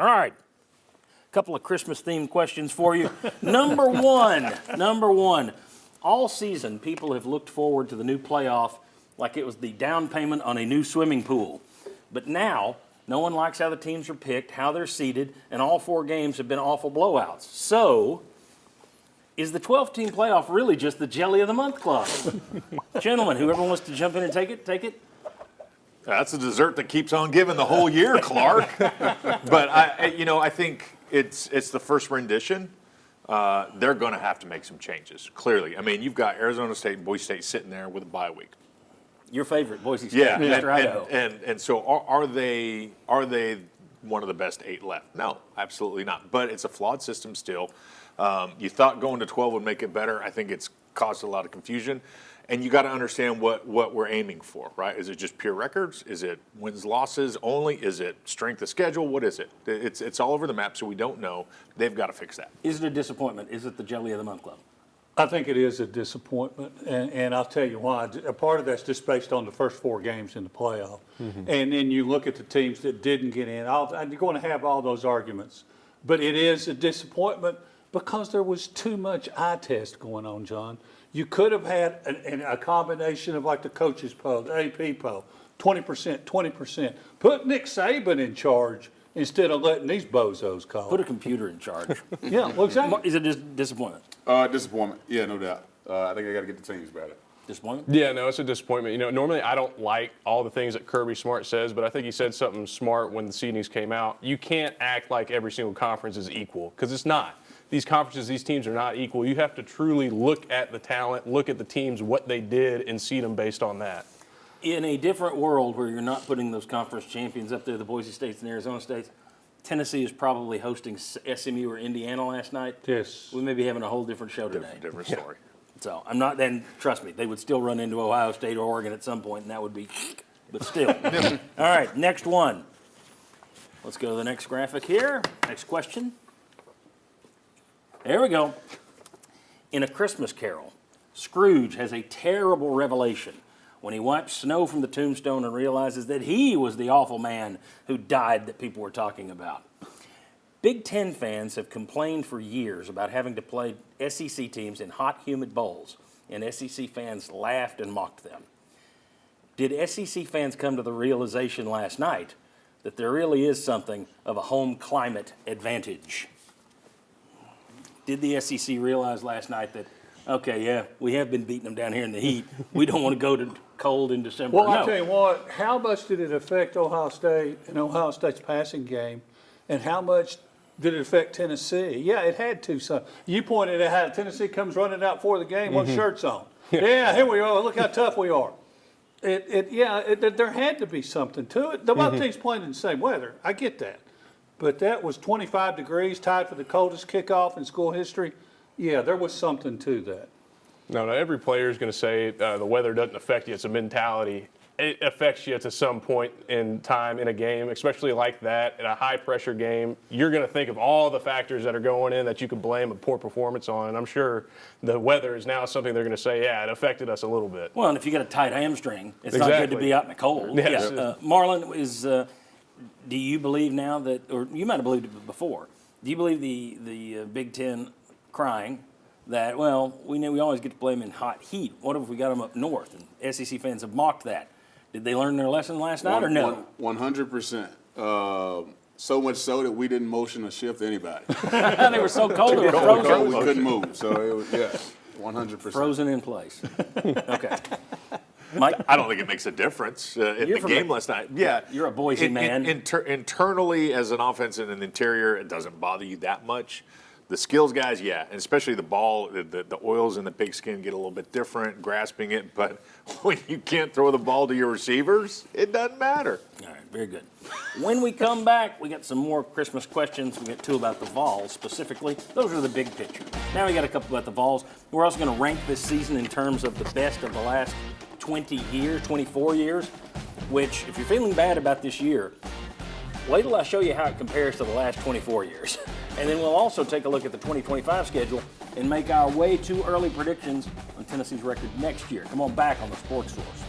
All right. A couple of Christmas-themed questions for you. Number one. All season, people have looked forward to the new playoff like it was the down payment on a new swimming pool. But now, no one likes how the teams are picked, how they're seeded, and all 4 games have been awful blowouts. So, is the 12-team playoff really just the Jelly of the Month club? Gentlemen, whoever wants to jump in and take it. That's a dessert that keeps on giving the whole year, Clark. But I think it's the first rendition. They're going to have to make some changes. Clearly, I mean, you've got Arizona State and Boise State sitting there with a bye week. Your favorite, Boise State, Yeah, Mr. Idaho. And so are they one of the best 8 left? No, absolutely not. But it's a flawed system still. You thought going to 12 would make it better. I think it's caused a lot of confusion. And you got to understand what we're aiming for, right? Is it just pure records? Is it wins, losses only? Is it strength of schedule? What is it? It's all over the map, so we don't know. They've got to fix that. Is it a disappointment? Is it the Jelly of the Month club? I think it is a disappointment, and I'll tell you why. A part of that's just based on the first 4 games in the playoff. Mm-hmm. And then you look at the teams that didn't get in. You're going to have all those arguments. But it is a disappointment because there was too much eye test going on, John. You could have had a combination of like the coaches poll, the AP poll, 20%. Put Nick Saban in charge instead of letting these bozos call. Put a computer in charge. Yeah, well, exactly. Is it just disappointment? Disappointment. Yeah, no doubt. I think I got to get the teams better. Disappointment? Yeah, no, it's a disappointment. You know, normally I don't like all the things that Kirby Smart says, but I think he said something smart when the seedings came out. You can't act like every single conference is equal, because it's not. These conferences, these teams are not equal. You have to truly look at the talent, look at the teams, what they did, and seed them based on that. In a different world where you're not putting those conference champions up there, the Boise States and Arizona States, Tennessee is probably hosting SMU or Indiana last night. Yes. We may be having a whole different show today. Different story. So I'm not, then trust me, they would still run into Ohio State or Oregon at some point, and that would be, but still. All right, next one. Let's go to the next graphic here. Next question. There we go. In A Christmas Carol, Scrooge has a terrible revelation when he wipes snow from the tombstone and realizes that he was the awful man who died that people were talking about. Big Ten fans have complained for years about having to play SEC teams in hot, humid bowls, and SEC fans laughed and mocked them. Did SEC fans come to the realization last night that there really is something of a home climate advantage? Did the SEC realize last night that, okay, yeah, we have been beating them down here in the heat. We don't want to go to cold in December? Well, No. I'll tell you what, how much did it affect Ohio State and Ohio State's passing game, and how much did it affect Tennessee? Yeah, it had to. So you pointed out how Tennessee comes running out for the game, what shirt's on. Yeah, here we are. Look how tough we are. There had to be something to it. The other team's playing in the same weather. I get that. But that was 25 degrees, tied for the coldest kickoff in school history. Yeah, there was something to that. No, every player is going to say the weather doesn't affect you. It's a mentality. It affects you to some point in time in a game, especially like that, in a high-pressure game. You're going to think of all the factors that are going in that you could blame a poor performance on. And I'm sure the weather is now something they're going to say, yeah, it affected us a little bit. Well, and if you got a tight hamstring, it's Exactly. not good to be out in the cold. Yes. Yeah. Marlon, do you believe now that, or you might have believed it before, do you believe the Big Ten crying that, well, we always get to play them in hot heat? What if we got them up north? And SEC fans have mocked that. Did they learn their lesson last night or no? 100%. So much so that we didn't motion or shift anybody. They were so cold they were frozen. We couldn't move. So it was, 100%. Frozen in place. Okay. Mike? I don't think it makes a difference in the game last night. Yeah, You're a Boise man. Internally, as an offense in an interior, it doesn't bother you that much. The skills guys, yeah, and especially the ball, the oils in the pigskin get a little bit different, grasping it. But when you can't throw the ball to your receivers, it doesn't matter. All right, very good. When we come back, we got some more Christmas questions. We got 2 about the Vols specifically. Those are the big picture. Now we got a couple about the Vols. We're also going to rank this season in terms of the best of the last 20 years, 24 years, which, if you're feeling bad about this year, wait till I show you how it compares to the last 24 years. And then we'll also take a look at the 2025 schedule and make our way too early predictions on Tennessee's record next year. Come on back on the Sports Source.